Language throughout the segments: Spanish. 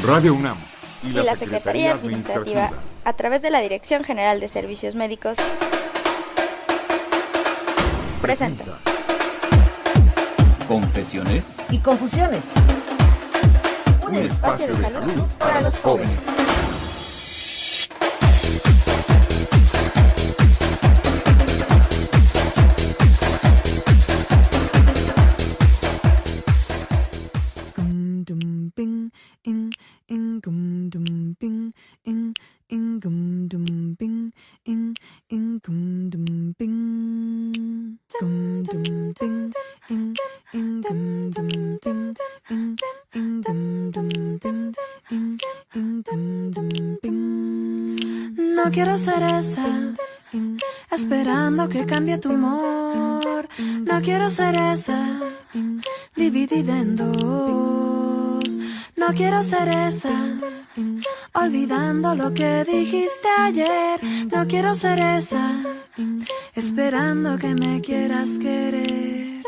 Radio UNAM y la Secretaría Administrativa, a través de la Dirección General de Servicios Médicos, presenta Confesiones y Confusiones. Un espacio de salud para los jóvenes. No quiero ser esa, esperando que cambie tu humor. No quiero ser esa, dividida en dos. No quiero ser esa, olvidando lo que dijiste ayer. No quiero ser esa, esperando que me quieras querer.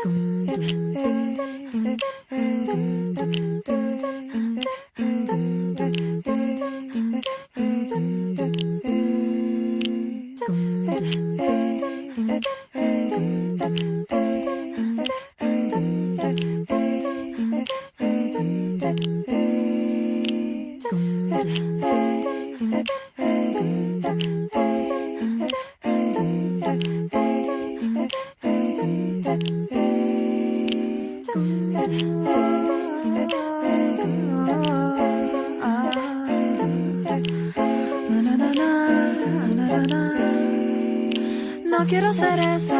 No quiero ser esa,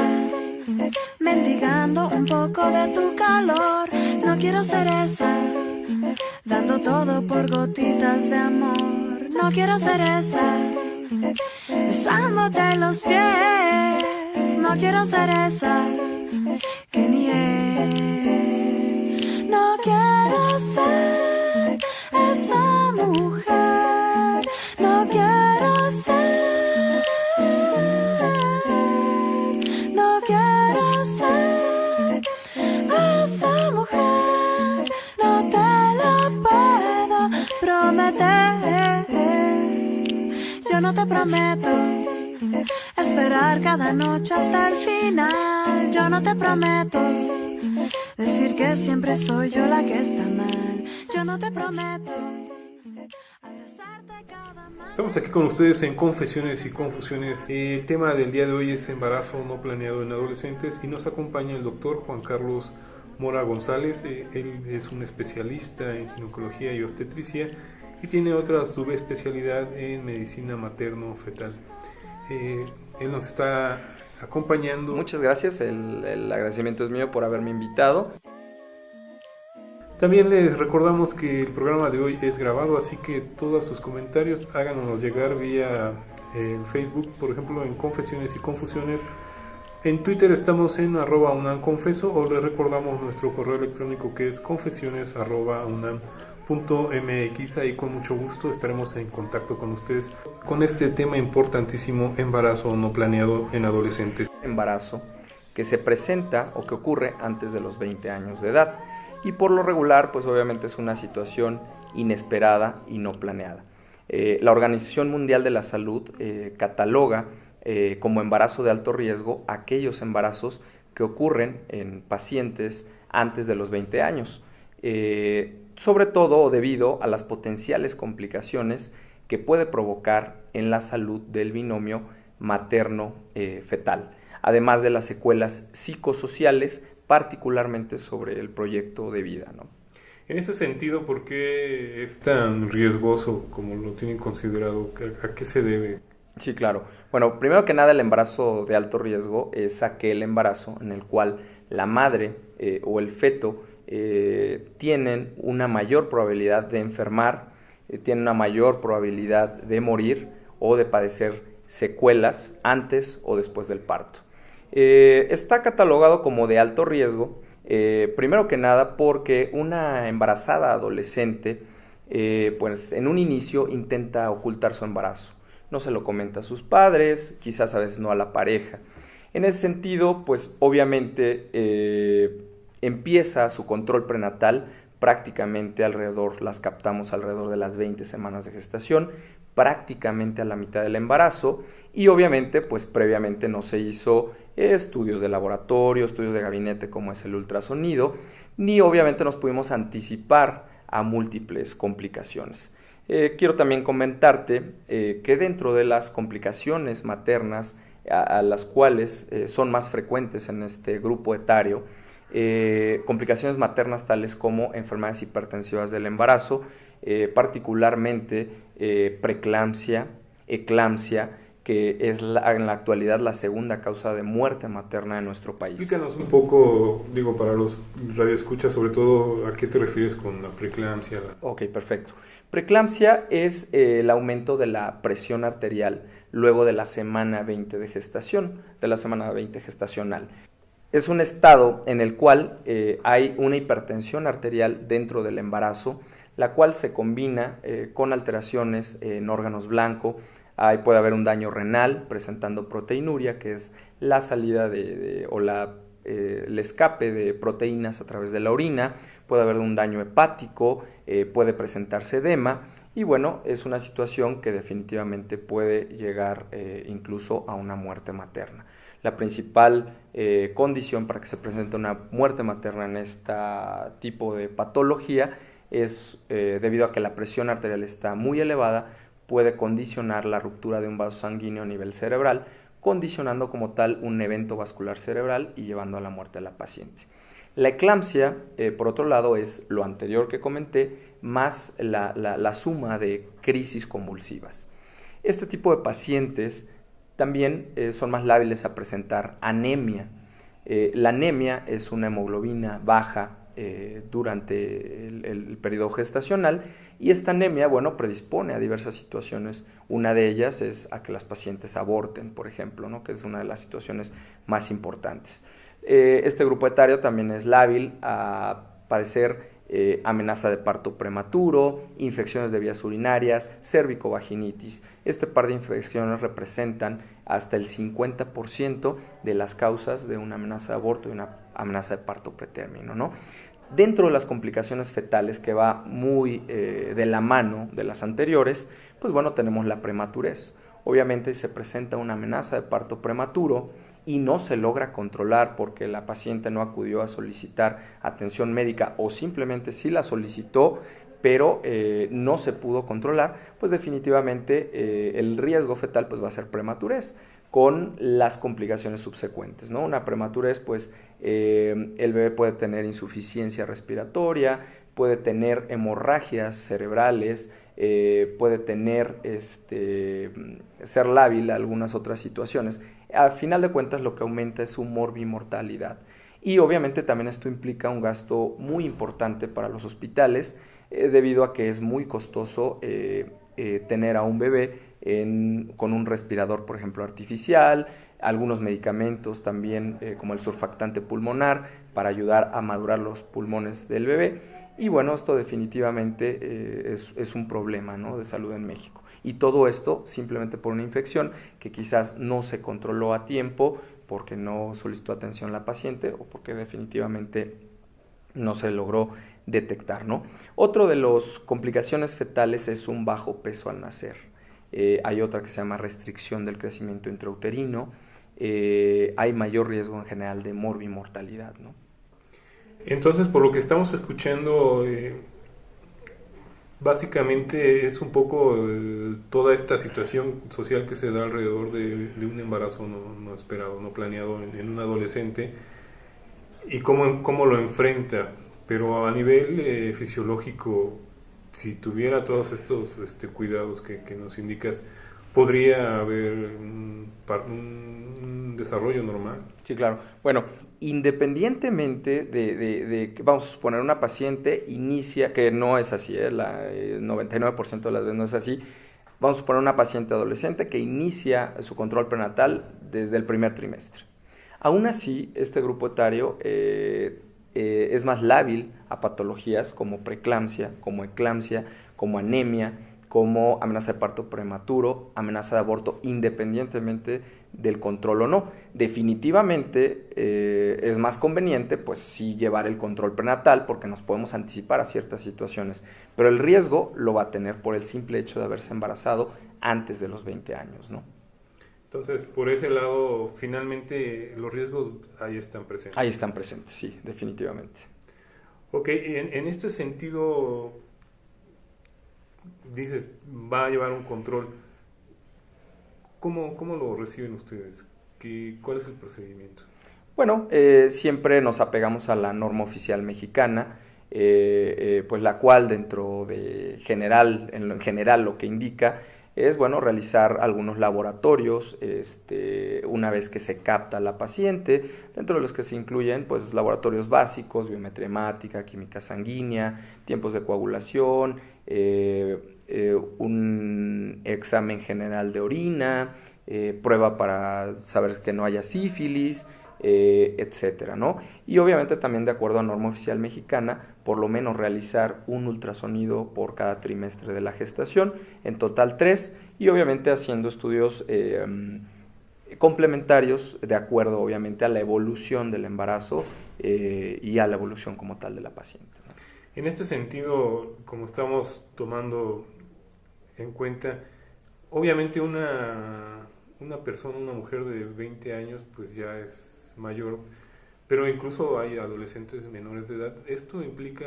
mendigando un poco de tu calor. No quiero ser esa, dando todo por gotitas de amor. No quiero ser esa, besándote los pies. No quiero ser esa, que ni es. No quiero ser esa mujer. No quiero ser. Esa mujer, no te lo puedo prometer. Yo no te prometo esperar cada noche hasta el final. Yo no te prometo decir que siempre soy yo la que está mal. Yo no te prometo abrazarte cada mañana. Estamos aquí con ustedes en Confesiones y Confusiones. El tema del día de hoy es embarazo no planeado en adolescentes y nos acompaña el doctor Juan Carlos Mora González. Él es un especialista en ginecología y obstetricia y tiene otra subespecialidad en medicina materno-fetal. Él nos está acompañando. Muchas gracias, el agradecimiento es mío por haberme invitado. También les recordamos que el programa de hoy es grabado, así que todos sus comentarios háganos llegar vía Facebook, por ejemplo en Confesiones y Confusiones. En Twitter estamos en @UNAMConfeso o les recordamos nuestro correo electrónico que es confesiones@unam.mx. Ahí con mucho gusto estaremos en contacto con ustedes con este tema importantísimo, embarazo no planeado en adolescentes. Embarazo que se presenta o que ocurre antes de los 20 años de edad y por lo regular pues obviamente es una situación inesperada y no planeada. La Organización Mundial de la Salud cataloga como embarazo de alto riesgo aquellos embarazos que ocurren en pacientes antes de los 20 años, sobre todo debido a las potenciales complicaciones que puede provocar en la salud del binomio materno-fetal, además de las secuelas psicosociales, particularmente sobre el proyecto de vida, ¿no? En ese sentido, ¿por qué es tan riesgoso como lo tienen considerado? ¿A qué se debe? Sí, claro. Bueno, primero que nada, el embarazo de alto riesgo es aquel embarazo en el cual la madre o el feto tienen una mayor probabilidad de enfermar, tienen una mayor probabilidad de morir o de padecer secuelas antes o después del parto. Está catalogado como de alto riesgo, primero que nada porque una embarazada adolescente pues en un inicio intenta ocultar su embarazo. No se lo comenta a sus padres, quizás a veces no a la pareja. En ese sentido, pues obviamente empieza su control prenatal prácticamente las captamos alrededor de las 20 semanas de gestación, prácticamente a la mitad del embarazo, y obviamente pues previamente no se hizo estudios de laboratorio, estudios de gabinete como es el ultrasonido, ni obviamente nos pudimos anticipar a múltiples complicaciones. Quiero también comentarte que dentro de las complicaciones maternas a las cuales son más frecuentes en este grupo etario, complicaciones maternas tales como enfermedades hipertensivas del embarazo, particularmente preeclampsia, eclampsia, que es en la actualidad la segunda causa de muerte materna en nuestro país. Explícanos un poco, para los radioescuchas, sobre todo, ¿a qué te refieres con la preeclampsia? Ok, perfecto. Preeclampsia es el aumento de la presión arterial luego de la semana 20 de gestación, de la semana 20 gestacional. Es un estado en el cual hay una hipertensión arterial dentro del embarazo, la cual se combina con alteraciones en órganos blancos. Ahí puede haber un daño renal presentando proteinuria, que es la salida el escape de proteínas a través de la orina. Puede haber un daño hepático, puede presentarse edema, y bueno, es una situación que definitivamente puede llegar incluso a una muerte materna. La principal condición para que se presente una muerte materna en este tipo de patología es debido a que la presión arterial está muy elevada, puede condicionar la ruptura de un vaso sanguíneo a nivel cerebral, condicionando como tal un evento vascular cerebral y llevando a la muerte de la paciente. La eclampsia, por otro lado, es lo anterior que comenté, más la suma de crisis convulsivas. Este tipo de pacientes también son más lábiles a presentar anemia. La anemia es una hemoglobina baja durante el periodo gestacional, y esta anemia, predispone a diversas situaciones. Una de ellas es a que las pacientes aborten, por ejemplo, ¿no? Que es una de las situaciones más importantes. Este grupo etario también es lábil a padecer amenaza de parto prematuro, infecciones de vías urinarias, cervicovaginitis. Este par de infecciones representan hasta el 50% de las causas de una amenaza de aborto y una amenaza de parto pretérmino, ¿no? Dentro de las complicaciones fetales, que va muy de la mano de las anteriores, tenemos la prematurez. Obviamente se presenta una amenaza de parto prematuro y no se logra controlar porque la paciente no acudió a solicitar atención médica, o simplemente sí la solicitó, pero no se pudo controlar, pues definitivamente el riesgo fetal va a ser prematurez, con las complicaciones subsecuentes, ¿no? Una prematurez, el bebé puede tener insuficiencia respiratoria, puede tener hemorragias cerebrales, puede tener ser lábil a algunas otras situaciones. A final de cuentas, lo que aumenta es su morbimortalidad. Y obviamente también esto implica un gasto muy importante para los hospitales, debido a que es muy costoso tener a un bebé con un respirador, por ejemplo, artificial, algunos medicamentos también como el surfactante pulmonar para ayudar a madurar los pulmones del bebé. Y esto definitivamente es un problema, ¿no?, de salud en México. Y todo esto simplemente por una infección que quizás no se controló a tiempo porque no solicitó atención la paciente, o porque definitivamente no se logró detectar, ¿no? Otro de las complicaciones fetales es un bajo peso al nacer. Hay otra que se llama restricción del crecimiento intrauterino. Hay mayor riesgo en general de morbimortalidad, ¿no? Entonces, por lo que estamos escuchando, básicamente es un poco toda esta situación social que se da alrededor de un embarazo no esperado, no planeado en un adolescente, y cómo lo enfrenta. Pero a nivel fisiológico, si tuviera todos estos cuidados que nos indicas, ¿podría haber un desarrollo normal? Sí, claro. Bueno, independientemente de que, vamos a suponer, una paciente inicia, que no es así, el 99% de las veces no es así, vamos a suponer una paciente adolescente que inicia su control prenatal desde el primer trimestre. Aún así, este grupo etario es más lábil a patologías como preeclampsia, como eclampsia, como anemia, como amenaza de parto prematuro, amenaza de aborto, independientemente del control o no. Definitivamente es más conveniente pues sí llevar el control prenatal porque nos podemos anticipar a ciertas situaciones, pero el riesgo lo va a tener por el simple hecho de haberse embarazado antes de los 20 años, ¿no? Entonces, por ese lado, finalmente los riesgos ahí están presentes. Ahí están presentes, sí, definitivamente. Ok, en este sentido, dices, va a llevar un control. ¿Cómo lo reciben ustedes? ¿Cuál es el procedimiento? Bueno, siempre nos apegamos a la norma oficial mexicana, pues la cual dentro de en general lo que indica es, bueno, realizar algunos laboratorios una vez que se capta la paciente, dentro de los que se incluyen pues laboratorios básicos, biometría hemática, química sanguínea, tiempos de coagulación, un examen general de orina, prueba para saber que no haya sífilis, etcétera, ¿no? Y obviamente también de acuerdo a norma oficial mexicana, por lo menos realizar un ultrasonido por cada trimestre de la gestación, en total 3, y obviamente haciendo estudios complementarios de acuerdo obviamente a la evolución del embarazo y a la evolución como tal de la paciente, ¿no? En este sentido, como estamos tomando en cuenta, obviamente una persona, una mujer de 20 años, pues ya es mayor, pero incluso hay adolescentes menores de edad. ¿Esto implica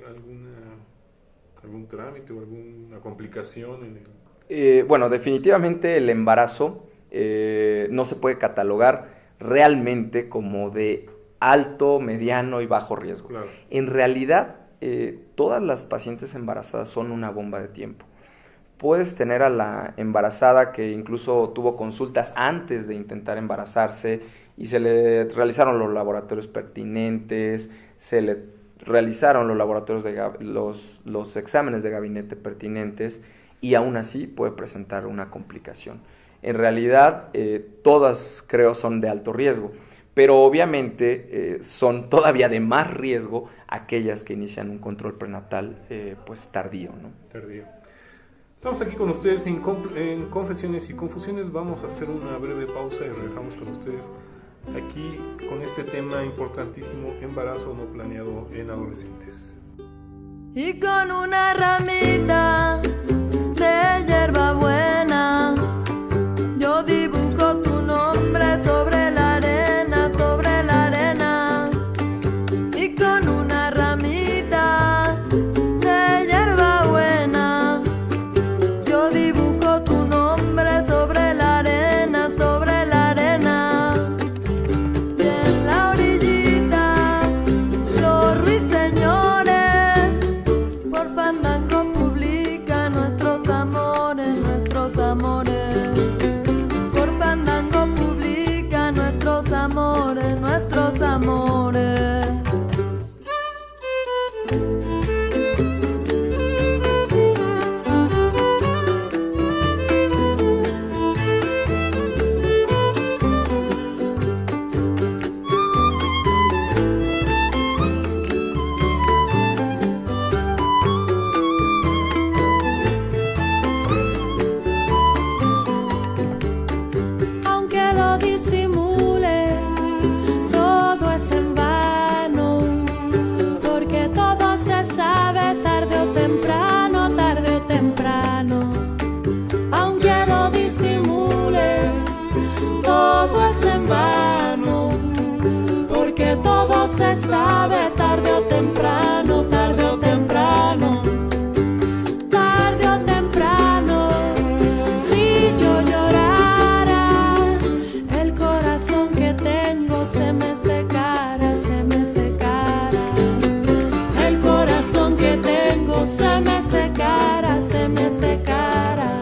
algún trámite o alguna complicación en el...? Bueno, definitivamente el embarazo no se puede catalogar realmente como de alto, mediano y bajo riesgo. Claro. En realidad, todas las pacientes embarazadas son una bomba de tiempo. Puedes tener a la embarazada que incluso tuvo consultas antes de intentar embarazarse y se le realizaron los laboratorios pertinentes, se le realizaron los laboratorios los exámenes de gabinete pertinentes y aún así puede presentar una complicación. En realidad, todas creo son de alto riesgo, pero obviamente son todavía de más riesgo aquellas que inician un control prenatal pues tardío, ¿no? Tardío. Estamos aquí con ustedes en Confesiones y Confusiones. Vamos a hacer una breve pausa y regresamos con ustedes aquí con este tema importantísimo, embarazo no planeado en adolescentes. Y con una ramita de hierbabuena yo dibujo tu nombre sobre la arena, sobre la arena. Y con una ramita de hierbabuena yo dibujo tu nombre sobre la arena, sobre la arena. Y en la orillita los ruiseñores por fandango publican nuestros amores, nuestros amores. Por fandango publican nuestros amores, nuestros amores. Aunque lo disimules, todo es en vano, porque todo se sabe tarde o temprano, tarde o temprano. Aunque lo disimules, todo es en vano, porque todo se sabe tarde o temprano, tarde o temprano. Tarde o temprano, si yo llorara, el corazón que tengo se me secara, se me secara. El corazón que tengo se me secara, se me secara.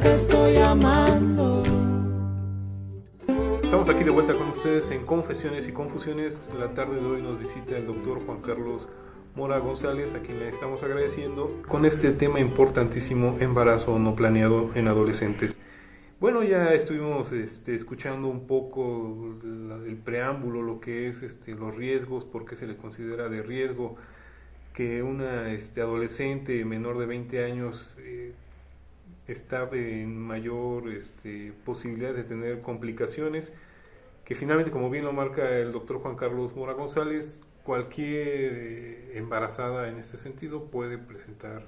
te estoy amando. Estamos aquí de vuelta con ustedes en Confesiones y Confusiones. La tarde de hoy nos visita el doctor Juan Carlos Mora González, a quien le estamos agradeciendo con este tema importantísimo, embarazo no planeado en adolescentes. Bueno, ya estuvimos escuchando un poco el preámbulo, lo que es los riesgos, por qué se le considera de riesgo que una adolescente menor de 20 años está en mayor posibilidad de tener complicaciones, que finalmente, como bien lo marca el doctor Juan Carlos Mora González, cualquier embarazada en este sentido puede presentar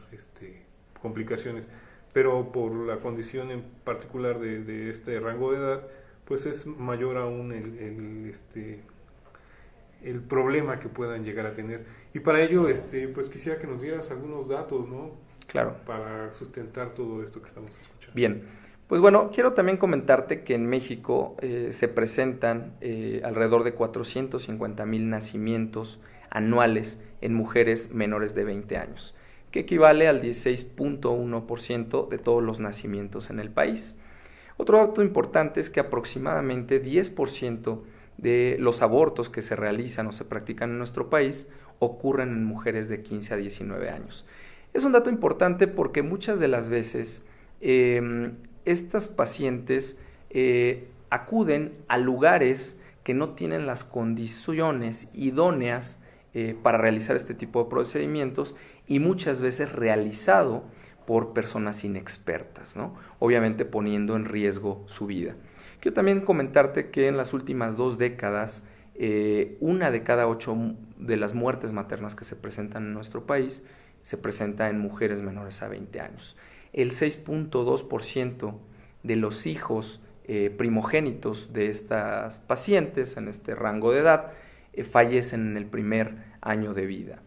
complicaciones, pero por la condición en particular de este rango de edad, pues es mayor aún el problema que puedan llegar a tener. Y para ello, pues quisiera que nos dieras algunos datos, ¿no? Claro. Para sustentar todo esto que estamos escuchando. Bien, pues bueno, quiero también comentarte que en México se presentan alrededor de 450,000 nacimientos anuales en mujeres menores de 20 años, que equivale al 16.1% de todos los nacimientos en el país. Otro dato importante es que aproximadamente 10% de los abortos que se realizan o se practican en nuestro país ocurren en mujeres de 15 a 19 años. Es un dato importante porque muchas de las veces estas pacientes acuden a lugares que no tienen las condiciones idóneas para realizar este tipo de procedimientos y muchas veces realizado por personas inexpertas, ¿no? Obviamente poniendo en riesgo su vida. Quiero también comentarte que en las últimas 2 décadas, 1 de cada 8 de las muertes maternas que se presentan en nuestro país se presenta en mujeres menores a 20 años. El 6.2% de los hijos primogénitos de estas pacientes en este rango de edad fallecen en el primer año de vida.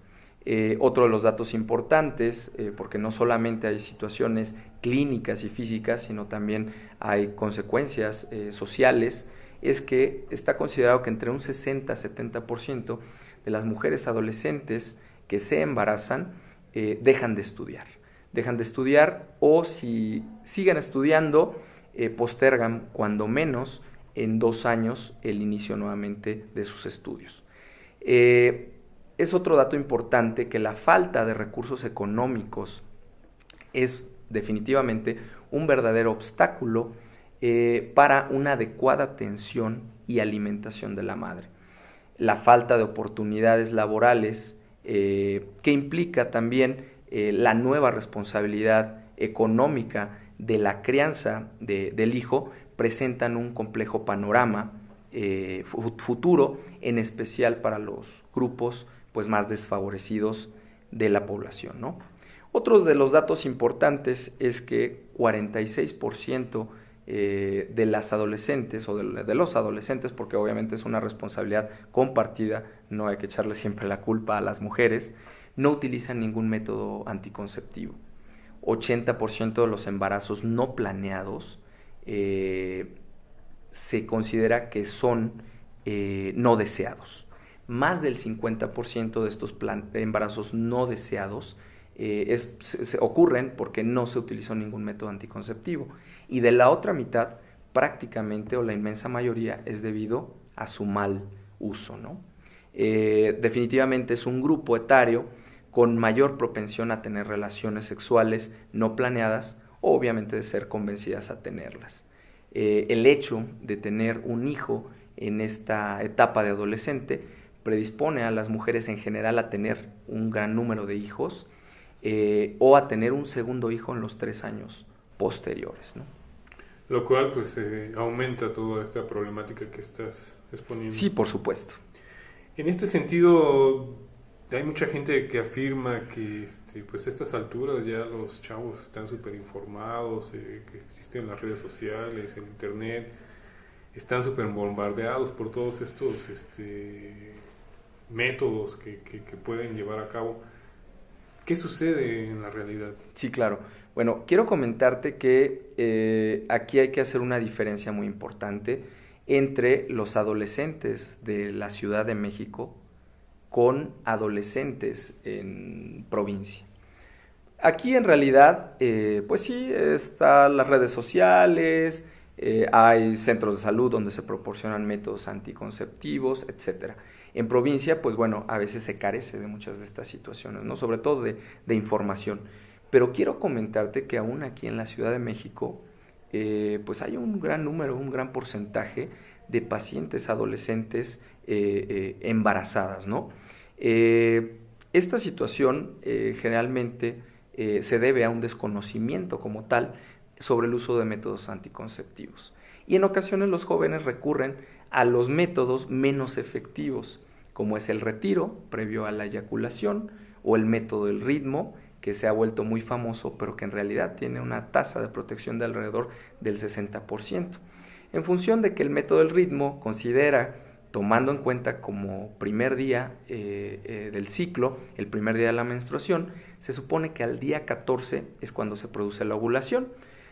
Otro de los datos importantes, porque no solamente hay situaciones clínicas y físicas, sino también hay consecuencias sociales, es que está considerado que entre un 60-70% de las mujeres adolescentes que se embarazan dejan de estudiar o si siguen estudiando postergan cuando menos en 2 años el inicio nuevamente de sus estudios. Es otro dato importante que la falta de recursos económicos es definitivamente un verdadero obstáculo para una adecuada atención y alimentación de la madre. La falta de oportunidades laborales que implica también la nueva responsabilidad económica de la crianza del hijo presentan un complejo panorama futuro, en especial para los grupos pues más desfavorecidos de la población, ¿no? Otros de los datos importantes es que 46% de las adolescentes o de los adolescentes, porque obviamente es una responsabilidad compartida, no hay que echarle siempre la culpa a las mujeres, no utilizan ningún método anticonceptivo. 80% de los embarazos no planeados se considera que son no deseados. Más del 50% de estos embarazos no deseados ocurren porque no se utilizó ningún método anticonceptivo. Y de la otra mitad, prácticamente o la inmensa mayoría es debido a su mal uso, ¿no? Definitivamente es un grupo etario con mayor propensión a tener relaciones sexuales no planeadas o obviamente de ser convencidas a tenerlas. El hecho de tener un hijo en esta etapa de adolescente predispone a las mujeres en general a tener un gran número de hijos o a tener un segundo hijo en los 3 años posteriores, ¿no? Lo cual pues aumenta toda esta problemática que estás exponiendo. Sí, por supuesto. En este sentido, hay mucha gente que afirma que pues a estas alturas ya los chavos están súper informados, que existen las redes sociales, el internet, están súper bombardeados por todos estos métodos que pueden llevar a cabo. ¿Qué sucede en la realidad? Sí, claro. Bueno, quiero comentarte que aquí hay que hacer una diferencia muy importante entre los adolescentes de la Ciudad de México con adolescentes en provincia. Aquí en realidad, pues sí, están las redes sociales, hay centros de salud donde se proporcionan métodos anticonceptivos, etcétera. En provincia, pues bueno, a veces se carece de muchas de estas situaciones, ¿no? Sobre todo de información. Pero quiero comentarte que aún aquí en la Ciudad de México, pues hay un gran número, un gran porcentaje de pacientes adolescentes embarazadas, ¿no? Esta situación generalmente se debe a un desconocimiento como tal sobre el uso de métodos anticonceptivos. Y en ocasiones los jóvenes recurren a los métodos menos efectivos, como es el retiro previo a la eyaculación o el método del ritmo, que se ha vuelto muy famoso, pero que en realidad tiene una tasa de protección de alrededor del 60%. En función de que el método del ritmo considera, tomando en cuenta como primer día del ciclo, el primer día de la menstruación, se supone que al día 14 es cuando se produce la ovulación.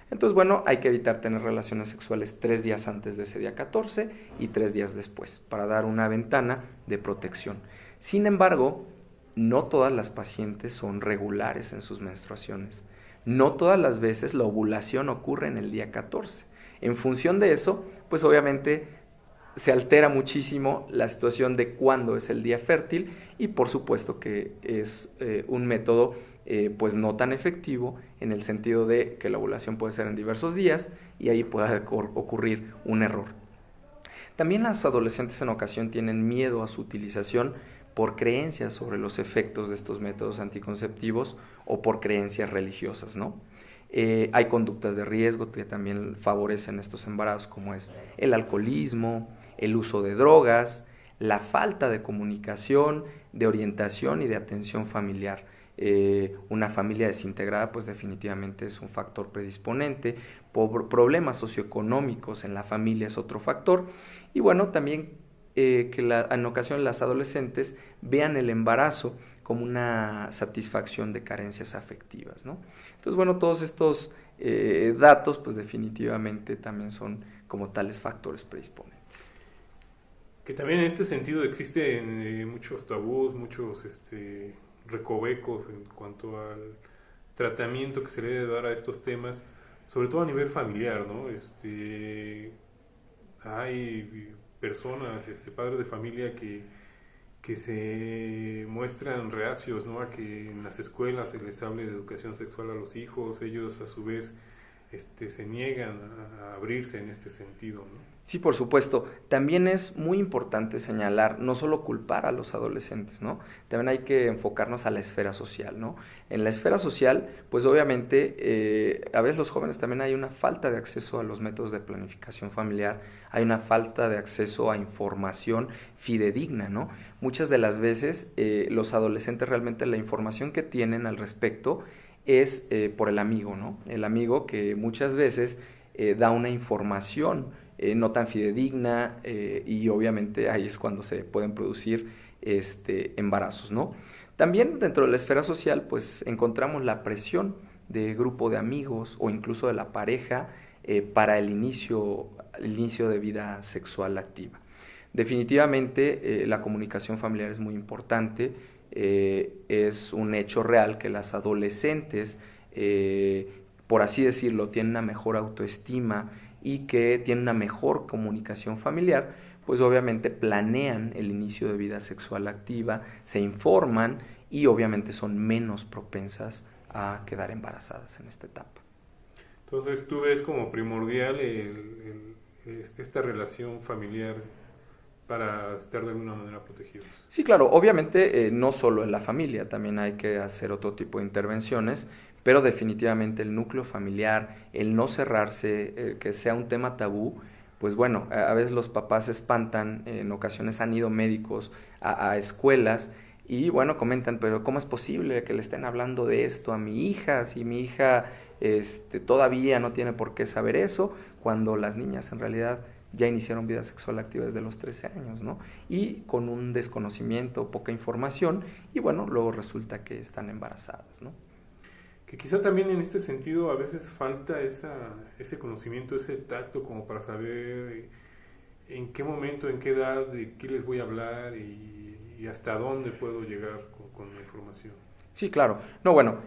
Entonces, bueno, hay que evitar tener relaciones sexuales 3 días antes de ese día 14 y 3 días después, para dar una ventana de protección. Sin embargo, no todas las pacientes son regulares en sus menstruaciones. No todas las veces la ovulación ocurre en el día 14. En función de eso, pues obviamente se altera muchísimo la situación de cuándo es el día fértil y por supuesto que es un método pues no tan efectivo en el sentido de que la ovulación puede ser en diversos días y ahí puede ocurrir un error. También las adolescentes en ocasión tienen miedo a su utilización por creencias sobre los efectos de estos métodos anticonceptivos o por creencias religiosas, ¿no? Hay conductas de riesgo que también favorecen estos embarazos, como es el alcoholismo, el uso de drogas, la falta de comunicación, de orientación y de atención familiar. Una familia desintegrada pues definitivamente es un factor predisponente, problemas socioeconómicos en la familia es otro factor y bueno, también en ocasiones las adolescentes vean el embarazo como una satisfacción de carencias afectivas, ¿no? Entonces, bueno, todos estos datos, pues definitivamente también son como tales factores predisponentes. Que también en este sentido existen muchos tabús, muchos recovecos en cuanto al tratamiento que se le debe dar a estos temas, sobre todo a nivel familiar, ¿no? Hay personas, padres de familia que se muestran reacios, ¿no? A que en las escuelas se les hable de educación sexual a los hijos, ellos a su vez se niegan a abrirse en este sentido, ¿no? Sí, por supuesto. También es muy importante señalar, no solo culpar a los adolescentes, ¿no? También hay que enfocarnos a la esfera social, ¿no? En la esfera social, pues obviamente, a veces los jóvenes también hay una falta de acceso a los métodos de planificación familiar, hay una falta de acceso a información fidedigna, ¿no? Muchas de las veces los adolescentes realmente la información que tienen al respecto es por el amigo, ¿no? El amigo que muchas veces da una información no tan fidedigna y obviamente ahí es cuando se pueden producir embarazos, ¿no? También dentro de la esfera social pues encontramos la presión de grupo de amigos o incluso de la pareja para el inicio de vida sexual activa. Definitivamente la comunicación familiar es muy importante, es un hecho real que las adolescentes, por así decirlo, tienen una mejor autoestima y que tienen una mejor comunicación familiar, pues obviamente planean el inicio de vida sexual activa, se informan y obviamente son menos propensas a quedar embarazadas en esta etapa. Entonces tú ves como primordial esta relación familiar para estar de alguna manera protegidos. Sí, claro, obviamente no solo en la familia, también hay que hacer otro tipo de intervenciones, pero definitivamente el núcleo familiar, el no cerrarse, que sea un tema tabú, pues bueno, a veces los papás se espantan, en ocasiones han ido médicos a escuelas y bueno, comentan, pero ¿cómo es posible que le estén hablando de esto a mi hija? Si mi hija todavía no tiene por qué saber eso, cuando las niñas en realidad ya iniciaron vida sexual activa desde los 13 años, ¿no? Y con un desconocimiento, poca información, y bueno, luego resulta que están embarazadas, ¿no? Que quizá también en este sentido a veces falta ese conocimiento, ese tacto como para saber en qué momento, en qué edad, de qué les voy a hablar y hasta dónde puedo llegar con la información. Sí, claro. No, bueno,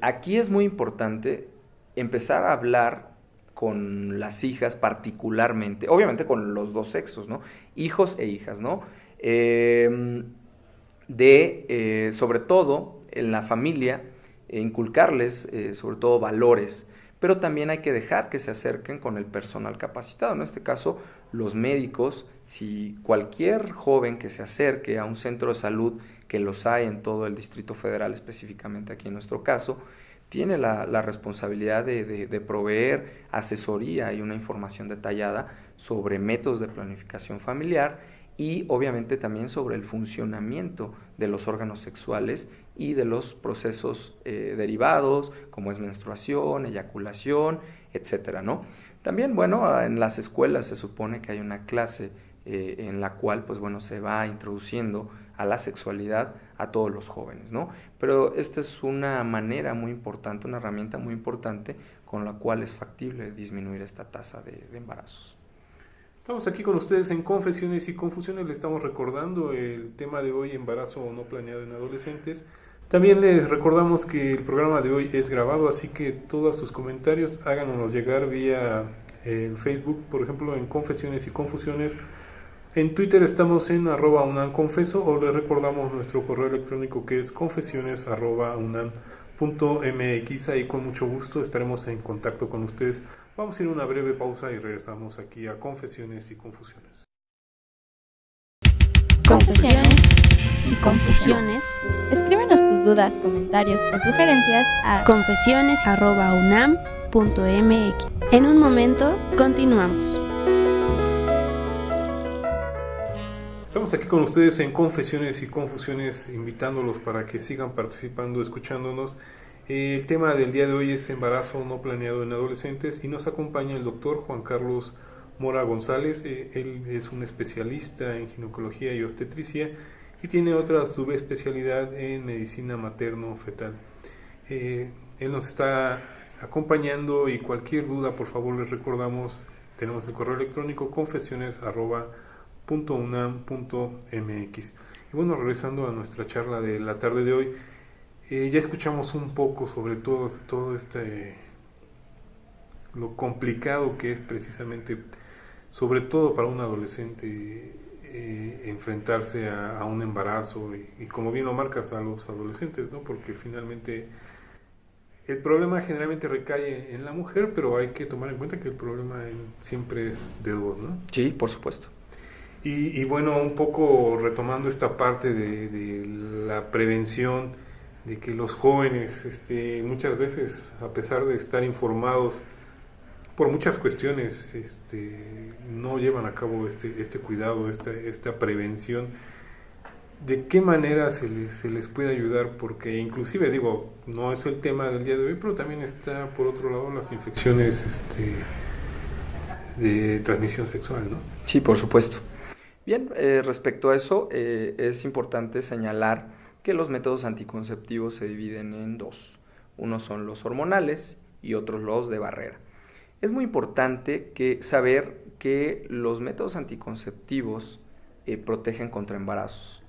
aquí es muy importante empezar a hablar con las hijas particularmente, obviamente con los dos sexos, ¿no? Hijos e hijas, ¿no? Sobre todo en la familia, inculcarles sobre todo valores, pero también hay que dejar que se acerquen con el personal capacitado, en este caso los médicos. Si cualquier joven que se acerque a un centro de salud, que los hay en todo el Distrito Federal, específicamente aquí en nuestro caso, tiene la responsabilidad de proveer asesoría y una información detallada sobre métodos de planificación familiar y obviamente también sobre el funcionamiento de los órganos sexuales y de los procesos derivados, como es menstruación, eyaculación, etcétera, ¿no? También, bueno, en las escuelas se supone que hay una clase en la cual, pues bueno, se va introduciendo a la sexualidad a todos los jóvenes, ¿no? Pero esta es una manera muy importante, una herramienta muy importante con la cual es factible disminuir esta tasa de embarazos. Estamos aquí con ustedes en Confesiones y Confusiones. Le estamos recordando el tema de hoy, embarazo no planeado en adolescentes. También les recordamos que el programa de hoy es grabado, así que todos sus comentarios háganos llegar vía el Facebook, por ejemplo, en Confesiones y Confusiones. En Twitter estamos en @unamconfeso, o les recordamos nuestro correo electrónico, que es confesiones@unam.mx. Ahí con mucho gusto estaremos en contacto con ustedes. Vamos a ir a una breve pausa y regresamos aquí a Confesiones y Confusiones. Confesiones y confusiones. Escríbenos tus dudas, comentarios o sugerencias a confesiones@unam.mx. En un momento continuamos. Estamos aquí con ustedes en Confesiones y Confusiones, invitándolos para que sigan participando, escuchándonos. El tema del día de hoy es embarazo no planeado en adolescentes y nos acompaña el doctor Juan Carlos Mora González. Él es un especialista en ginecología y obstetricia y tiene otra subespecialidad en medicina materno-fetal. Él nos está acompañando y cualquier duda, por favor, les recordamos, tenemos el correo electrónico confesiones@unam.mx. Y bueno, regresando a nuestra charla de la tarde de hoy, ya escuchamos un poco sobre todo lo complicado que es precisamente, sobre todo para un adolescente, enfrentarse a un embarazo y como bien lo marcas, a los adolescentes, ¿no? Porque finalmente el problema generalmente recae en la mujer, pero hay que tomar en cuenta que el problema siempre es de dos, ¿no? Sí, por supuesto. Y bueno, un poco retomando esta parte de la prevención, de que los jóvenes muchas veces, a pesar de estar informados por muchas cuestiones, no llevan a cabo este cuidado, esta prevención. ¿De qué manera se les puede ayudar? Porque inclusive, digo, no es el tema del día de hoy, pero también está por otro lado las infecciones de transmisión sexual, ¿no? Sí, por supuesto. Bien, respecto a eso, es importante señalar que los métodos anticonceptivos se dividen en dos. Unos son los hormonales y otros los de barrera. Es muy importante saber que los métodos anticonceptivos protegen contra embarazos,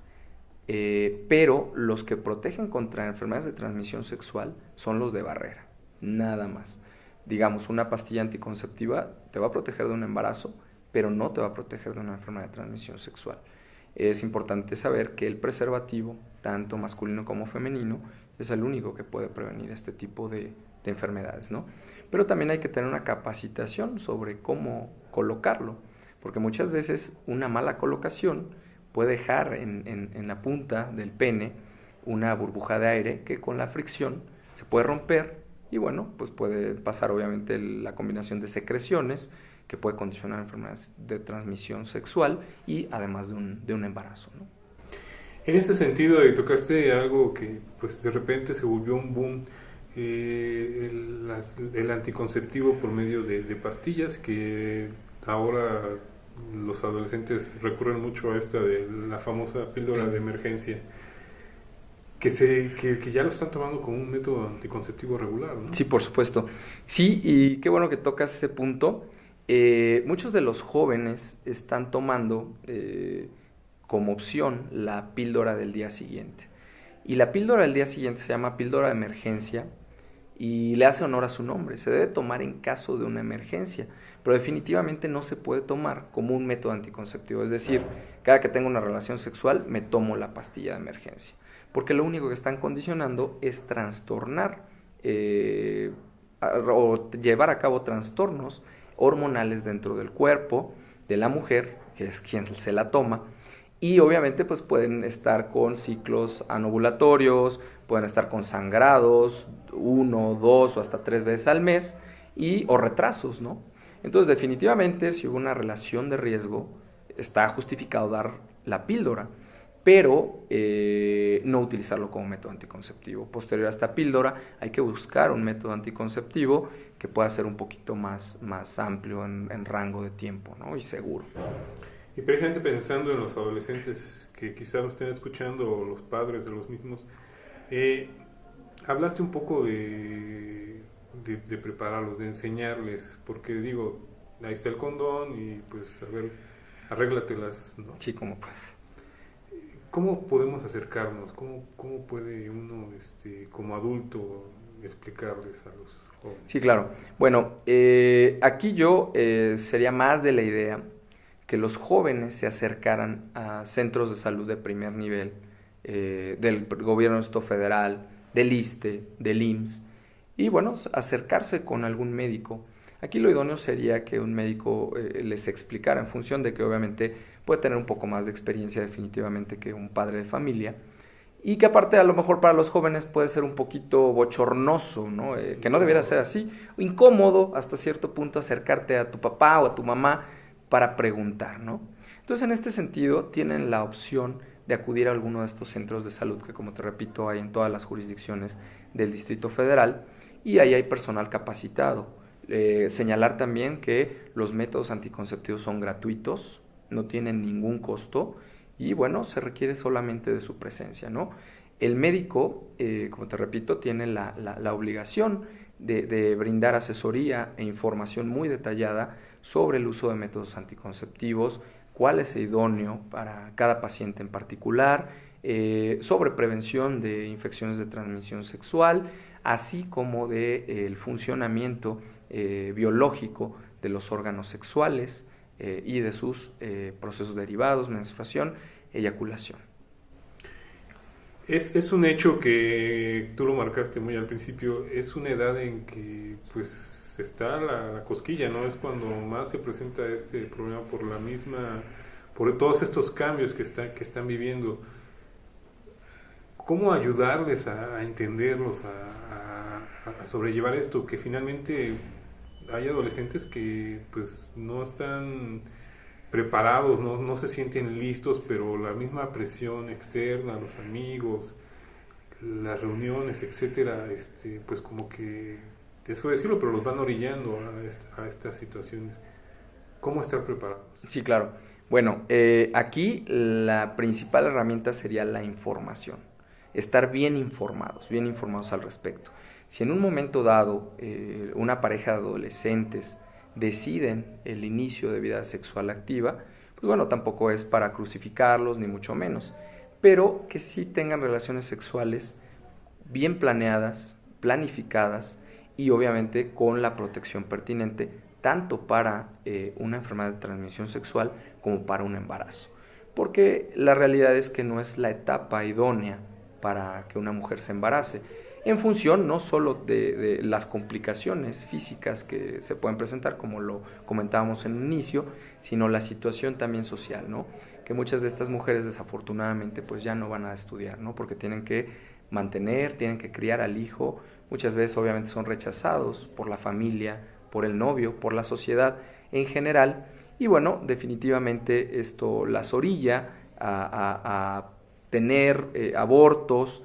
pero los que protegen contra enfermedades de transmisión sexual son los de barrera, nada más. Digamos, una pastilla anticonceptiva te va a proteger de un embarazo, pero no te va a proteger de una enfermedad de transmisión sexual. Es importante saber que el preservativo, tanto masculino como femenino, es el único que puede prevenir este tipo de enfermedades, ¿no? Pero también hay que tener una capacitación sobre cómo colocarlo, porque muchas veces una mala colocación puede dejar en la punta del pene una burbuja de aire que con la fricción se puede romper y bueno, pues puede pasar obviamente la combinación de secreciones que puede condicionar enfermedades de transmisión sexual y además de un embarazo, ¿no? En ese sentido, tocaste algo que pues de repente se volvió un boom, el anticonceptivo por medio de pastillas, que ahora los adolescentes recurren mucho a esta de la famosa píldora de emergencia, que ya lo están tomando como un método anticonceptivo regular, ¿no? Sí, por supuesto. Sí, y qué bueno que tocas ese punto. Muchos de los jóvenes están tomando como opción la píldora del día siguiente. Y la píldora del día siguiente se llama píldora de emergencia y le hace honor a su nombre. Se debe tomar en caso de una emergencia, pero definitivamente no se puede tomar como un método anticonceptivo. Es decir, cada que tengo una relación sexual me tomo la pastilla de emergencia, porque lo único que están condicionando es trastornar o llevar a cabo trastornos hormonales dentro del cuerpo de la mujer, que es quien se la toma, y obviamente pues pueden estar con ciclos anovulatorios, pueden estar con sangrados 1, 2 o hasta 3 veces al mes o retrasos, ¿no? Entonces definitivamente si hubo una relación de riesgo está justificado dar la píldora, pero no utilizarlo como método anticonceptivo. Posterior a esta píldora hay que buscar un método anticonceptivo que pueda ser un poquito más amplio en rango de tiempo, ¿no? Y seguro. Y precisamente pensando en los adolescentes que quizás nos estén escuchando o los padres de los mismos, hablaste un poco de prepararlos, de enseñarles, porque digo, ahí está el condón y pues a ver, arréglatelas, ¿no? Sí, como puedes. ¿Cómo podemos acercarnos? ¿Cómo puede uno, como adulto, explicarles a los jóvenes? Sí, claro. Bueno, aquí yo sería más de la idea que los jóvenes se acercaran a centros de salud de primer nivel, del gobierno federal, del ISSSTE, del IMSS, y bueno, acercarse con algún médico. Aquí lo idóneo sería que un médico les explicara, en función de que obviamente puede tener un poco más de experiencia definitivamente que un padre de familia, y que aparte a lo mejor para los jóvenes puede ser un poquito bochornoso, ¿no? Que no debería ser así, incómodo hasta cierto punto acercarte a tu papá o a tu mamá para preguntar, ¿no? Entonces en este sentido tienen la opción de acudir a alguno de estos centros de salud que, como te repito, hay en todas las jurisdicciones del Distrito Federal, y ahí hay personal capacitado. Señalar también que los métodos anticonceptivos son gratuitos, no tienen ningún costo y bueno, se requiere solamente de su presencia, ¿no? El médico, como te repito, tiene la obligación de brindar asesoría e información muy detallada sobre el uso de métodos anticonceptivos, cuál es el idóneo para cada paciente en particular, sobre prevención de infecciones de transmisión sexual, así como el funcionamiento biológico de los órganos sexuales y de sus procesos derivados, menstruación, eyaculación. Es un hecho que tú lo marcaste muy al principio, es una edad en que pues está la cosquilla, ¿no? Es cuando más se presenta este problema por todos estos cambios que están viviendo. ¿Cómo ayudarles a entenderlos, a sobrellevar esto? Que finalmente hay adolescentes que pues no están preparados, no se sienten listos, pero la misma presión externa, los amigos, las reuniones, etcétera, pues como que, eso decirlo, pero los van orillando a estas situaciones. ¿Cómo estar preparados? Sí, claro. Bueno, aquí la principal herramienta sería la información. Estar bien informados al respecto. Si en un momento dado una pareja de adolescentes deciden el inicio de vida sexual activa, pues bueno, tampoco es para crucificarlos ni mucho menos, pero que sí tengan relaciones sexuales bien planeadas, planificadas y obviamente con la protección pertinente tanto para una enfermedad de transmisión sexual como para un embarazo, porque la realidad es que no es la etapa idónea para que una mujer se embarace, en función no solo de las complicaciones físicas que se pueden presentar, como lo comentábamos en un inicio, sino la situación también social, ¿no? Que muchas de estas mujeres desafortunadamente pues ya no van a estudiar, ¿no? Porque tienen que mantener, tienen que criar al hijo, muchas veces obviamente son rechazados por la familia, por el novio, por la sociedad en general, y bueno, definitivamente esto las orilla a tener abortos,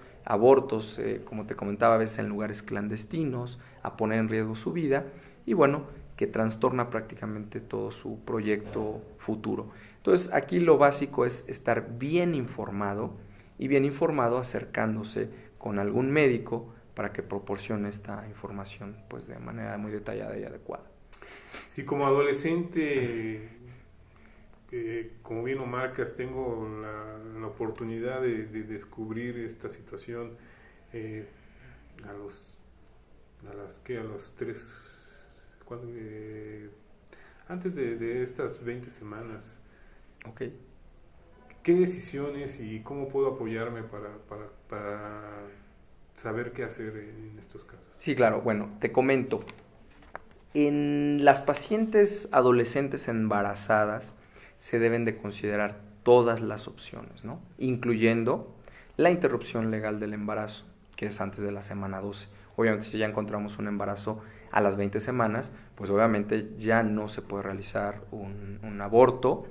como te comentaba, a veces en lugares clandestinos, a poner en riesgo su vida y bueno, que trastorna prácticamente todo su proyecto futuro. Entonces aquí lo básico es estar bien informado y bien informado acercándose con algún médico para que proporcione esta información pues de manera muy detallada y adecuada. Si como adolescente como bien lo marcas, tengo la oportunidad de descubrir esta situación a los 3, antes de estas 20 semanas. Ok. ¿Qué decisiones y cómo puedo apoyarme para saber qué hacer en estos casos? Sí, claro. Bueno, te comento. En las pacientes adolescentes embarazadas se deben de considerar todas las opciones, ¿no? Incluyendo la interrupción legal del embarazo, que es antes de la semana 12. Obviamente, si ya encontramos un embarazo a las 20 semanas, pues obviamente ya no se puede realizar un aborto,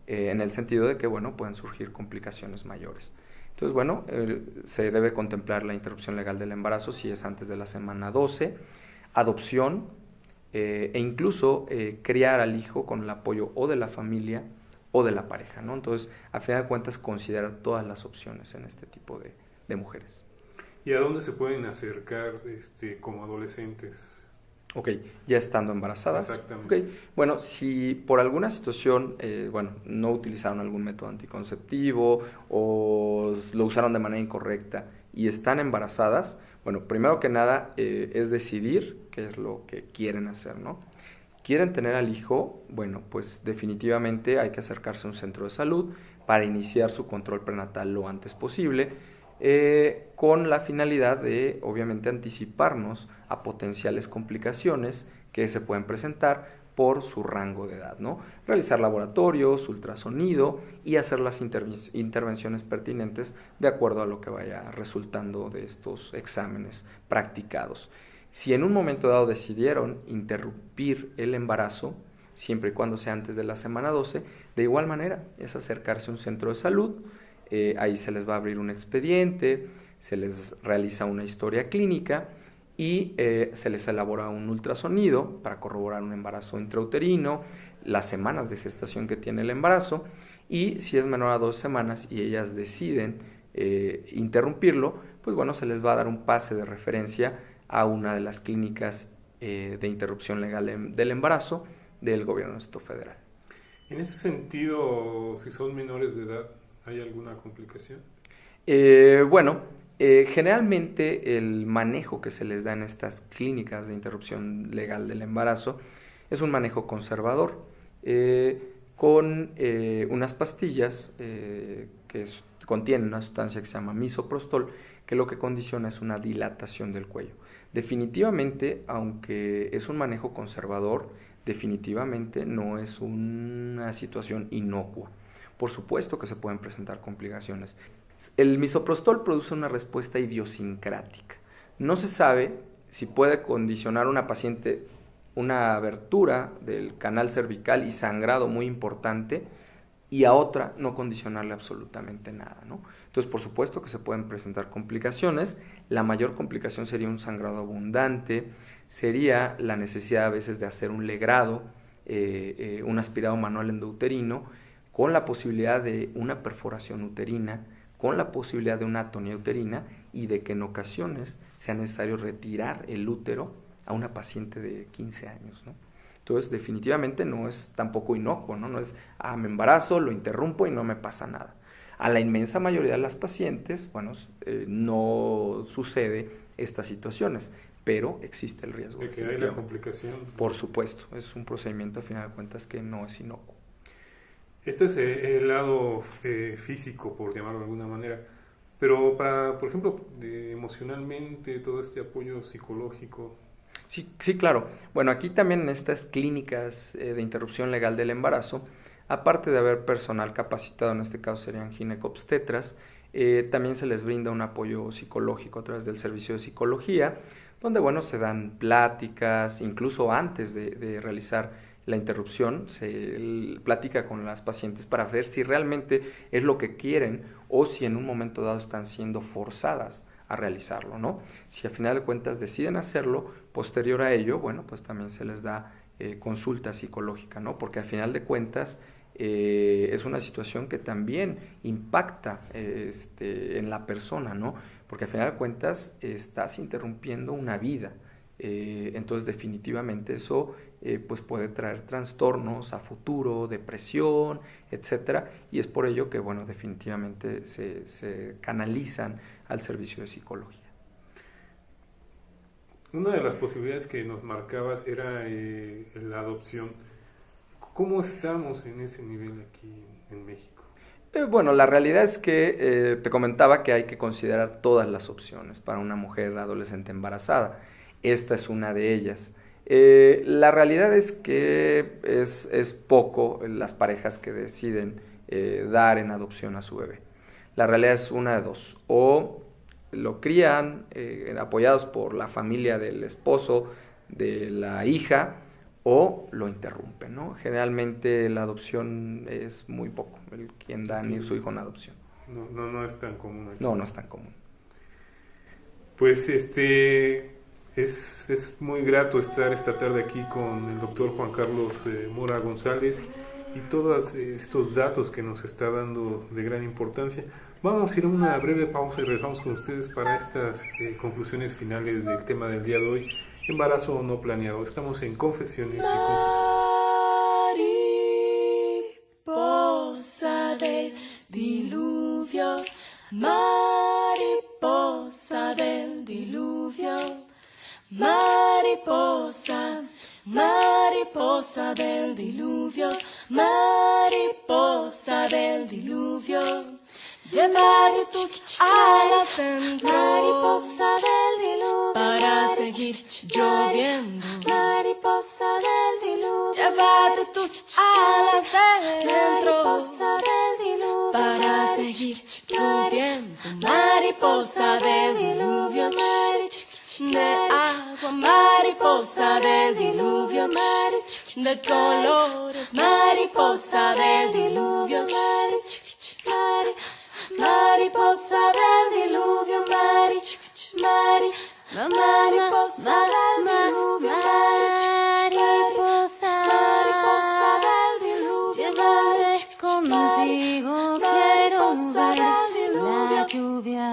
en el sentido de que, bueno, pueden surgir complicaciones mayores. Entonces, bueno, se debe contemplar la interrupción legal del embarazo si es antes de la semana 12, adopción, e incluso criar al hijo con el apoyo o de la familia o de la pareja, ¿no? Entonces, a final de cuentas, considerar todas las opciones en este tipo de mujeres. ¿Y a dónde se pueden acercar como adolescentes? Ok, ya estando embarazadas. Exactamente. Okay. Bueno, si por alguna situación, no utilizaron algún método anticonceptivo o lo usaron de manera incorrecta y están embarazadas, bueno, primero que nada es decidir qué es lo que quieren hacer, ¿no? ¿Quieren tener al hijo? Bueno, pues definitivamente hay que acercarse a un centro de salud para iniciar su control prenatal lo antes posible, con la finalidad de, obviamente, anticiparnos a potenciales complicaciones que se pueden presentar por su rango de edad, ¿no? Realizar laboratorios, ultrasonido y hacer las intervenciones pertinentes de acuerdo a lo que vaya resultando de estos exámenes practicados. Si en un momento dado decidieron interrumpir el embarazo, siempre y cuando sea antes de la semana 12, de igual manera es acercarse a un centro de salud. Ahí se les va a abrir un expediente, se les realiza una historia clínica y se les elabora un ultrasonido para corroborar un embarazo intrauterino, las semanas de gestación que tiene el embarazo, y si es menor a 2 semanas y ellas deciden interrumpirlo, pues bueno, se les va a dar un pase de referencia a una de las clínicas de interrupción legal del embarazo del gobierno del Estado Federal. En ese sentido, si son menores de edad, ¿hay alguna complicación? Generalmente el manejo que se les da en estas clínicas de interrupción legal del embarazo es un manejo conservador, con unas pastillas contienen una sustancia que se llama misoprostol, que lo que condiciona es una dilatación del cuello. Definitivamente, aunque es un manejo conservador, definitivamente no es una situación inocua. Por supuesto que se pueden presentar complicaciones. El misoprostol produce una respuesta idiosincrática. No se sabe si puede condicionar a una paciente una abertura del canal cervical y sangrado muy importante, y a otra no condicionarle absolutamente nada, ¿no? Entonces, por supuesto que se pueden presentar complicaciones. La mayor complicación sería un sangrado abundante, sería la necesidad a veces de hacer un legrado, un aspirado manual endouterino, con la posibilidad de una perforación uterina, con la posibilidad de una atonía uterina y de que en ocasiones sea necesario retirar el útero a una paciente de 15 años, ¿no? Entonces, definitivamente no es tampoco inocuo, ¿no? No es, me embarazo, lo interrumpo y no me pasa nada. A la inmensa mayoría de las pacientes, no sucede estas situaciones, pero existe el riesgo. De que hay la complicación. Por supuesto, es un procedimiento, a final de cuentas, que no es inocuo. Este es el lado físico, por llamarlo de alguna manera, pero para, por ejemplo, emocionalmente, todo este apoyo psicológico. Sí, claro. Bueno, aquí también en estas clínicas de interrupción legal del embarazo, aparte de haber personal capacitado, en este caso serían ginecobstetras, también se les brinda un apoyo psicológico a través del servicio de psicología, donde, se dan pláticas, incluso antes de realizar la interrupción, se platica con las pacientes para ver si realmente es lo que quieren o si en un momento dado están siendo forzadas a realizarlo, ¿no? Si a final de cuentas deciden hacerlo, posterior a ello, pues también se les da consulta psicológica, ¿no? Porque a final de cuentas es una situación que también impacta en la persona, ¿no? Porque a final de cuentas estás interrumpiendo una vida Entonces definitivamente eso pues puede traer trastornos a futuro, depresión, etcétera, y es por ello que bueno, definitivamente se canalizan al servicio de psicología. Una de las posibilidades que nos marcabas era la adopción. ¿Cómo estamos en ese nivel aquí en México? Bueno, la realidad es que te comentaba que hay que considerar todas las opciones para una mujer adolescente embarazada. Esta es una de ellas. La realidad es que es poco las parejas que deciden dar en adopción a su bebé. La realidad es una de dos: o lo crían apoyados por la familia del esposo de la hija, o lo interrumpen, ¿no? Generalmente la adopción es muy poco, quien da a su hijo en adopción. No es tan común aquí. No es tan común. Pues es muy grato estar esta tarde aquí con el doctor Juan Carlos Mora González y todos estos datos que nos está dando de gran importancia. Vamos a ir a una breve pausa y regresamos con ustedes para estas conclusiones finales del tema del día de hoy: embarazo no planeado. Estamos en Confesiones y Mariposa del diluvio, mariposa del diluvio, mariposa, mariposa del diluvio, mariposa del diluvio. Llevaré tus alas dentro, mariposa del diluvio, para seguir lloviendo, mariposa del diluvio. Llevaré tus alas dentro, mariposa del diluvio, para seguir lloviendo, mariposa del diluvio, de agua, mariposa del diluvio, de colores, mariposa del diluvio, mariposa del diluvio, mariposa del diluvio, mariposa del diluvio, llevaré contigo, quiero ver la lluvia.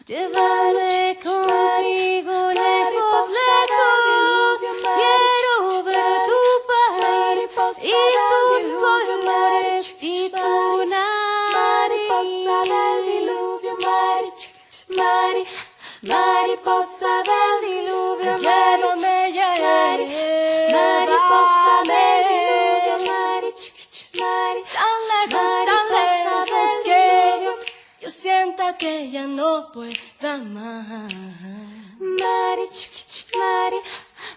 Llevaré contigo lejos, lejos, quiero ver tu paz y tus colores y tu nariz. Mariposa del diluvio, mariposa del diluvio, llévame, mariposa del diluvio, tan lejos que yo sienta que ya no pueda más.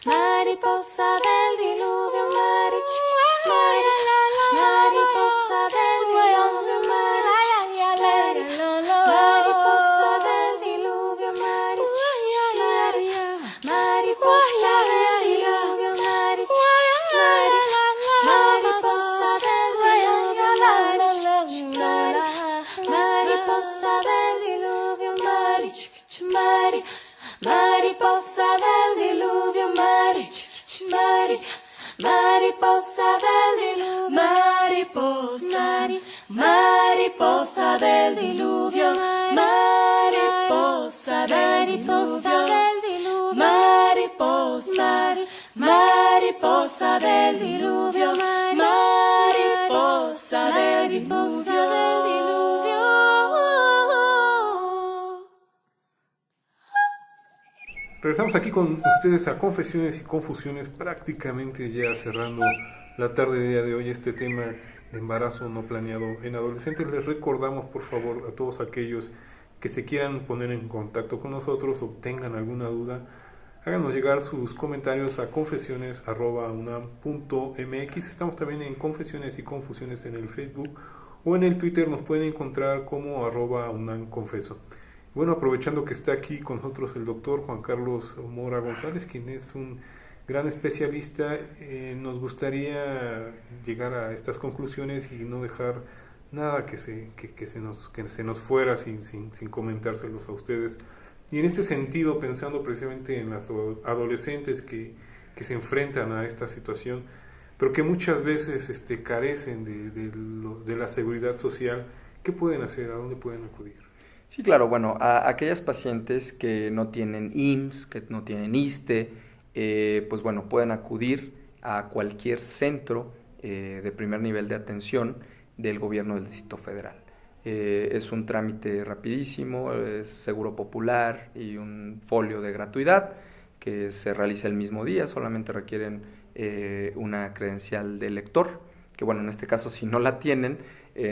Mariposa del diluvio, mariposa del diluvio, mariposa del diluvio, mariposa del diluvio, mariposa del diluvio, mariposa del diluvio, mariposa del diluvio, mariposa del diluvio, mariposa del diluvio, mariposa del diluvio, mariposa del diluvio, mariposa del diluvio. regresamos aquí con ustedes a Confesiones y Confusiones, prácticamente ya cerrando la tarde del día de hoy este tema de embarazo no planeado en adolescentes. Les recordamos, por favor, a todos aquellos que se quieran poner en contacto con nosotros o tengan alguna duda, háganos llegar sus comentarios a confesiones@unam.mx. Estamos también en Confesiones y Confusiones en el Facebook, o en el Twitter nos pueden encontrar como @unamconfeso. Bueno, aprovechando que está aquí con nosotros el doctor Juan Carlos Mora González, quien es un gran especialista, nos gustaría llegar a estas conclusiones y no dejar nada que se nos fuera sin comentárselos a ustedes. Y en este sentido, pensando precisamente en las adolescentes que se enfrentan a esta situación, pero que muchas veces carecen de la seguridad social, ¿qué pueden hacer? ¿A dónde pueden acudir? Sí, claro, bueno, a aquellas pacientes que no tienen IMSS, que no tienen ISSSTE, pues bueno, pueden acudir a cualquier centro de primer nivel de atención del gobierno del Distrito Federal. Es un trámite rapidísimo, es seguro popular y un folio de gratuidad que se realiza el mismo día, solamente requieren una credencial de lector, que bueno, en este caso si no la tienen,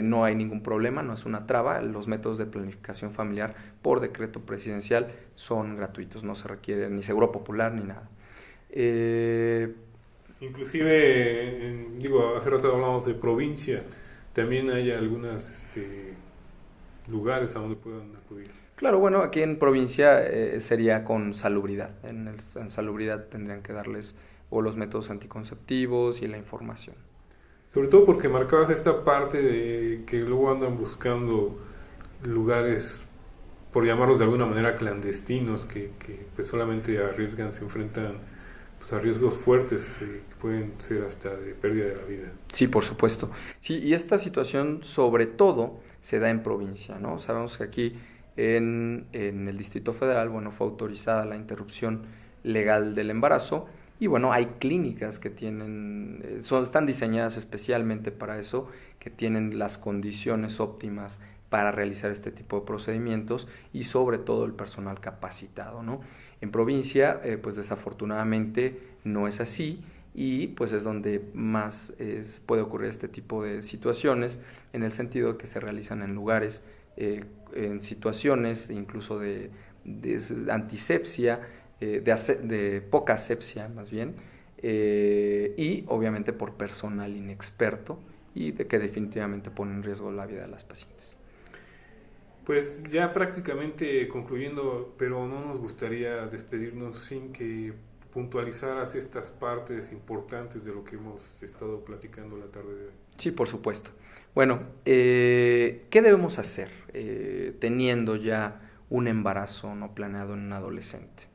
no hay ningún problema, no es una traba. Los métodos de planificación familiar por decreto presidencial son gratuitos, no se requiere ni seguro popular ni nada. Inclusive, digo, hace rato hablamos de provincia, también hay algunos lugares a donde puedan acudir. Claro, bueno, aquí en provincia sería con salubridad. En salubridad tendrían que darles o los métodos anticonceptivos y la información. Sobre todo porque marcabas esta parte de que luego andan buscando lugares, por llamarlos de alguna manera, clandestinos, que pues solamente arriesgan, se enfrentan pues a riesgos fuertes que pueden ser hasta de pérdida de la vida. Sí, por supuesto. Sí, y esta situación sobre todo se da en provincia, ¿no? Sabemos que aquí en el Distrito Federal, bueno, fue autorizada la interrupción legal del embarazo y bueno, hay clínicas que tienen, están diseñadas especialmente para eso, que tienen las condiciones óptimas para realizar este tipo de procedimientos y sobre todo el personal capacitado, ¿no? En provincia, pues desafortunadamente no es así y pues es donde más puede ocurrir este tipo de situaciones, en el sentido de que se realizan en lugares, en situaciones incluso de antisepsia, de poca asepsia más bien, y obviamente por personal inexperto y de que definitivamente pone en riesgo la vida de las pacientes. Pues ya prácticamente concluyendo, pero no nos gustaría despedirnos sin que puntualizaras estas partes importantes de lo que hemos estado platicando la tarde de hoy. Sí, por supuesto. Bueno, ¿qué debemos hacer teniendo ya un embarazo no planeado en un adolescente?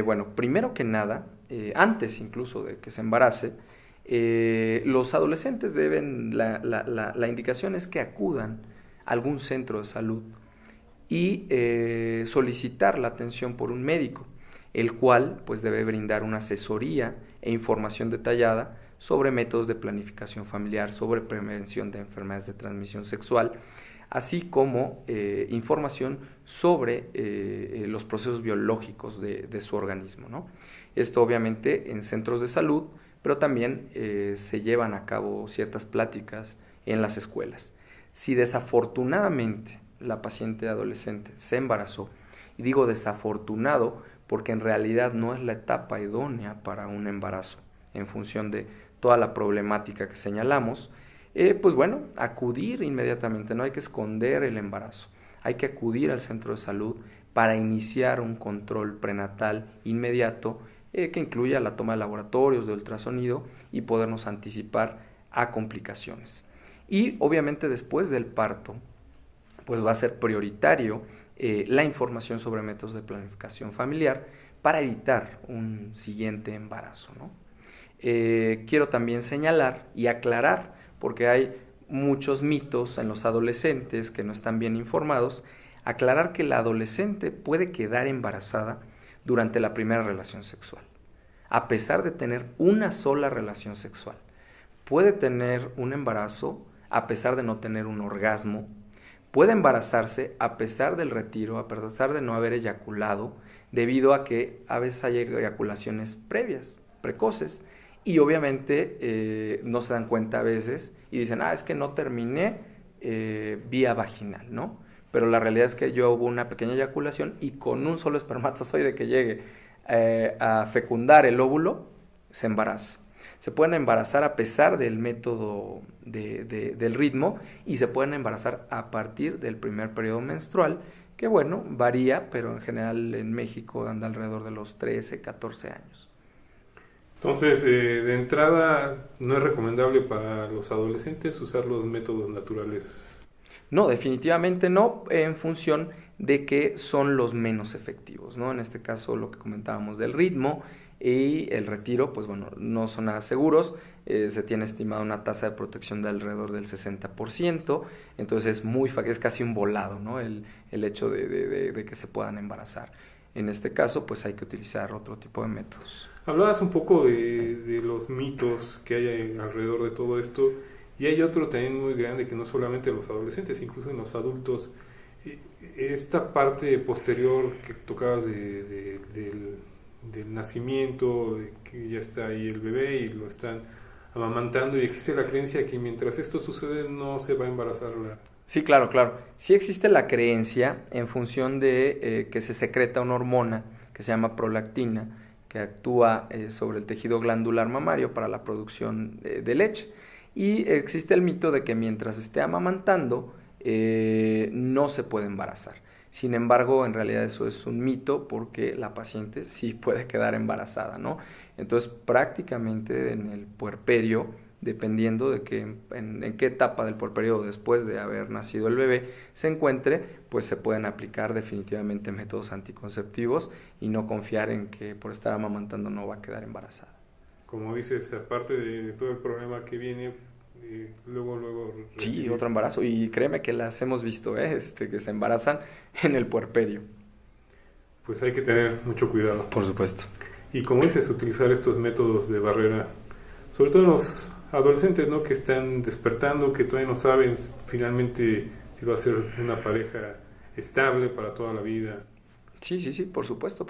Bueno, primero que nada, antes incluso de que se embarace, los adolescentes deben, la indicación es que acudan a algún centro de salud y solicitar la atención por un médico, el cual pues debe brindar una asesoría e información detallada sobre métodos de planificación familiar, sobre prevención de enfermedades de transmisión sexual, así como información sobre los procesos biológicos de su organismo, ¿no? Esto obviamente en centros de salud, pero también se llevan a cabo ciertas pláticas en las escuelas. Si desafortunadamente la paciente adolescente se embarazó, y digo desafortunado porque en realidad no es la etapa idónea para un embarazo, en función de toda la problemática que señalamos, pues bueno, acudir inmediatamente, no hay que esconder el embarazo, hay que acudir al centro de salud para iniciar un control prenatal inmediato que incluya la toma de laboratorios, de ultrasonido y podernos anticipar a complicaciones. Y obviamente después del parto, pues va a ser prioritario la información sobre métodos de planificación familiar para evitar un siguiente embarazo, ¿no? Quiero también señalar y aclarar, porque hay muchos mitos en los adolescentes que no están bien informados, aclarar que la adolescente puede quedar embarazada durante la primera relación sexual, a pesar de tener una sola relación sexual. Puede tener un embarazo a pesar de no tener un orgasmo, puede embarazarse a pesar del retiro, a pesar de no haber eyaculado, debido a que a veces hay eyaculaciones previas, precoces, y obviamente no se dan cuenta a veces y dicen, es que no terminé vía vaginal, ¿no? Pero la realidad es que hubo una pequeña eyaculación y con un solo espermatozoide que llegue a fecundar el óvulo, se embaraza. Se pueden embarazar a pesar del método del ritmo y se pueden embarazar a partir del primer periodo menstrual, que bueno, varía, pero en general en México anda alrededor de los 13, 14 años. Entonces, de entrada, no es recomendable para los adolescentes usar los métodos naturales. No, definitivamente no, en función de que son los menos efectivos, ¿no? En este caso, lo que comentábamos del ritmo, y el retiro, pues bueno, no son nada seguros. Se tiene estimada una tasa de protección de alrededor del 60%, entonces es casi un volado, ¿no? El hecho de que se puedan embarazar. En este caso, pues hay que utilizar otro tipo de métodos. Hablabas un poco de los mitos que hay alrededor de todo esto, y hay otro también muy grande que no solamente en los adolescentes, incluso en los adultos. Esta parte posterior que tocabas del nacimiento, de que ya está ahí el bebé y lo están amamantando, y existe la creencia que mientras esto sucede no se va a embarazar la... Sí, claro. Sí existe la creencia en función de que se secreta una hormona que se llama prolactina, que actúa sobre el tejido glandular mamario para la producción de leche. Y existe el mito de que mientras esté amamantando no se puede embarazar. Sin embargo, en realidad eso es un mito porque la paciente sí puede quedar embarazada, ¿no? Entonces, prácticamente en el puerperio, dependiendo de en qué etapa del puerperio después de haber nacido el bebé se encuentre, pues se pueden aplicar definitivamente métodos anticonceptivos y no confiar en que por estar amamantando no va a quedar embarazada. Como dices, aparte de todo el problema que viene, luego... Sí, otro embarazo, y créeme que las hemos visto, que se embarazan en el puerperio. Pues hay que tener mucho cuidado. Por supuesto. Y como dices, utilizar estos métodos de barrera, sobre todo en los adolescentes, ¿no? Que están despertando, que todavía no saben finalmente si va a ser una pareja estable para toda la vida. Sí, por supuesto.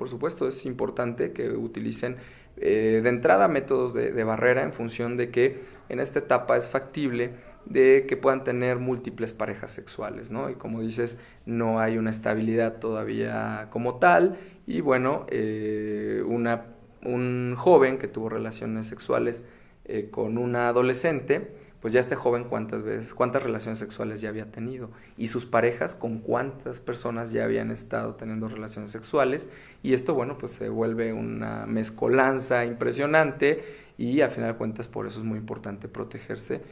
Es importante que utilicen de entrada métodos de barrera en función de que en esta etapa es factible de que puedan tener múltiples parejas sexuales, ¿no? Y como dices, no hay una estabilidad todavía como tal, y bueno, un joven que tuvo relaciones sexuales con una adolescente, pues ya este joven cuántas relaciones sexuales ya había tenido, y sus parejas con cuántas personas ya habían estado teniendo relaciones sexuales, y esto, bueno, pues se vuelve una mezcolanza impresionante, y al final de cuentas por eso es muy importante protegerse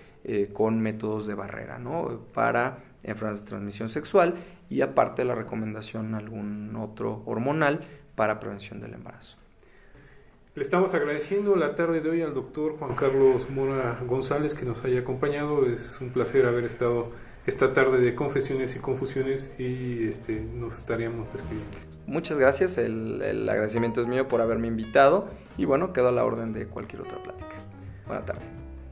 con métodos de barrera, ¿no? Para enfermedades de transmisión sexual, y aparte la recomendación algún otro hormonal para prevención del embarazo. Le estamos agradeciendo la tarde de hoy al doctor Juan Carlos Mora González que nos haya acompañado. Es un placer haber estado esta tarde de confesiones y confusiones, y nos estaríamos despidiendo. Muchas gracias, el agradecimiento es mío por haberme invitado, y bueno, quedo a la orden de cualquier otra plática. Buena tarde.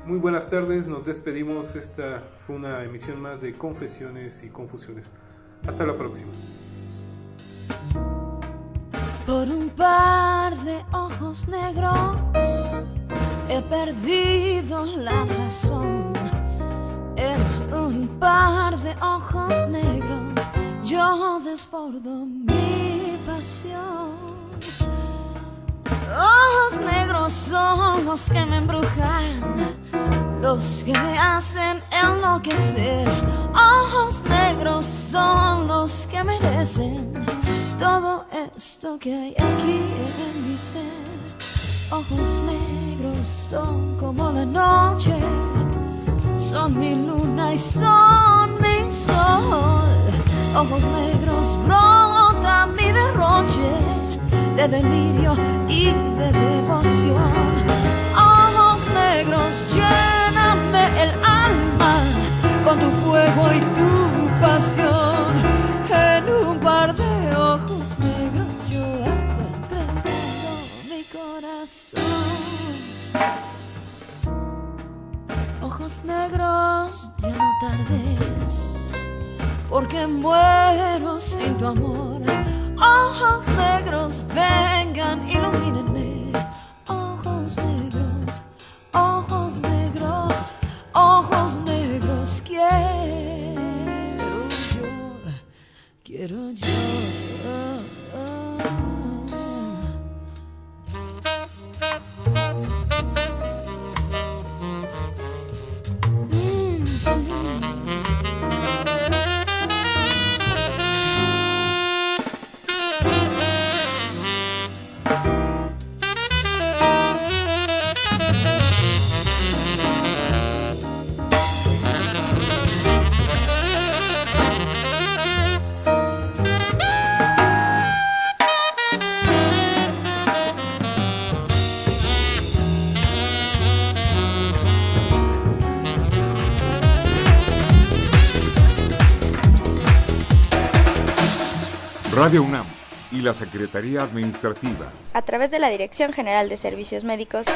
Muy buenas tardes, nos despedimos. Esta fue una emisión más de Confesiones y Confusiones. Hasta la próxima. Por un par de ojos negros he perdido la razón. En un par de ojos negros yo desbordo mi pasión. Ojos negros son los que me embrujan, los que me hacen enloquecer. Ojos negros son los que merecen todo esto que hay aquí en mi ser. Ojos negros son como la noche, son mi luna y son mi sol. Ojos negros brota mi derroche de delirio y de devoción. Ojos negros, lléname el alma con tu fuego y tu pasión. En un par de ojos negros yo encontré todo mi corazón. Ojos negros, ya no tardes, porque muero sin tu amor. Ojos negros, vengan y lo Radio UNAM y la Secretaría Administrativa, a través de la Dirección General de Servicios Médicos,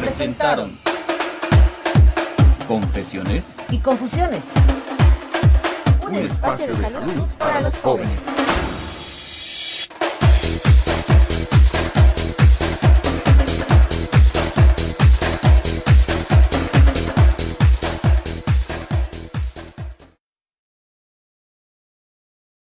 presentaron Confesiones y Confusiones. un espacio de salud para los jóvenes.